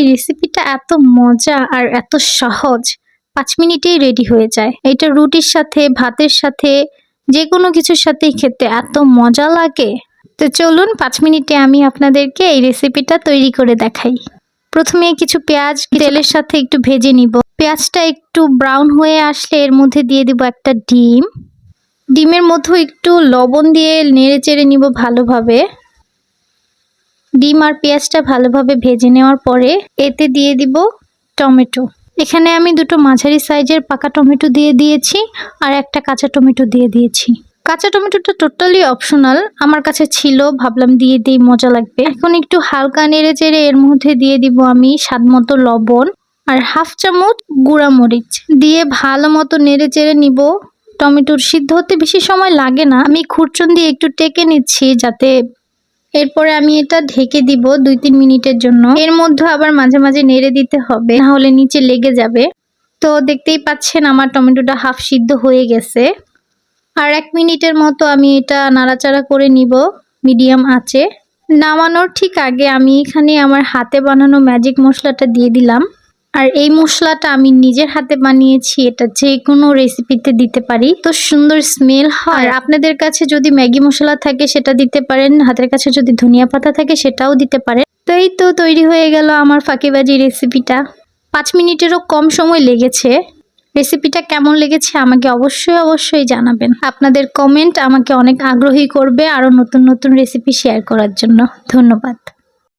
এই রেসিপিটা এত মজা আর এত সহজ, 5 মিনিটেই রেডি হয়ে যায়। এটা রুটির সাথে, ভাতের সাথে, যে কোনো কিছুর সাথেই খেতে এত মজা লাগে। তো চলুন 5 মিনিটে আমি আপনাদেরকে এই রেসিপিটা তৈরি করে দেখাই। প্রথমে কিছু পেঁয়াজ তেলের সাথে একটু ভেজে নিব। পেঁয়াজটা একটু ব্রাউন হয়ে আসলে এর মধ্যে দিয়ে দিব একটা ডিম। ডিমের মধ্যে একটু লবণ দিয়ে নেড়ে চেড়ে নিব ভালোভাবে। ডিম আর পেঁয়াজটা ভালোভাবে ভেজে নেওয়ার পরে এতে দিয়ে দিব টমেটো। এখানে আমি দুটো মাঝারি সাইজের পাকা টমেটো দিয়ে দিয়েছি আর একটা কাঁচা টমেটো দিয়ে দিয়েছি। কাঁচা টমেটোটা টোটালি অপশনাল, আমার কাছে ছিল, ভাবলাম দিয়ে দিই, মজা লাগবে। এখন একটু হালকা নেড়ে চেড়ে এর মধ্যে দিয়ে দিব আমি স্বাদ মতো লবণ আর হাফ চামচ গুঁড়া মরিচ দিয়ে ভালো মতো নেড়ে চেড়ে নিব। টমেটোর সিদ্ধ হতে বেশি সময় লাগে না, আমি খুরচুন দিয়ে একটু টেকে নিচ্ছি যাতে। এরপরে আমি এটা ঢেকে দিব 2-3 মিনিটের জন্য। এর মধ্যে আবার মাঝে মাঝে নেড়ে দিতে হবে, না হলে নিচে লেগে যাবে। তো দেখতেই পাচ্ছেন আমার টমেটোটা হাফ সিদ্ধ হয়ে গেছে। আর 1 মিনিটের মতো আমি এটা নাড়াচাড়া করে নিব মিডিয়াম আঁচে। নামানোর ঠিক আগে আমি এখানে আমার হাতে বানানো ম্যাজিক মশলাটা দিয়ে দিলাম। আর এই মশলাটা আমি নিজের হাতে বানিয়েছি, এটা যে কোনো রেসিপিতে দিতে পারি, তো সুন্দর স্মেল হয়। আর আপনাদের কাছে যদি ম্যাগি মশলা থাকে সেটা দিতে পারেন, হাতের কাছে যদি ধনিয়া পাতা থাকে সেটাও দিতে পারেন। তো এই তো তৈরি হয়ে গেল আমার ফাঁকিবাজি রেসিপিটা। 5 মিনিটেরও কম সময় লেগেছে। রেসিপিটা কেমন লেগেছে আমাকে অবশ্যই জানাবেন। আপনাদের কমেন্ট আমাকে অনেক আগ্রহী করবে আরও নতুন নতুন রেসিপি শেয়ার করার জন্য। ধন্যবাদ।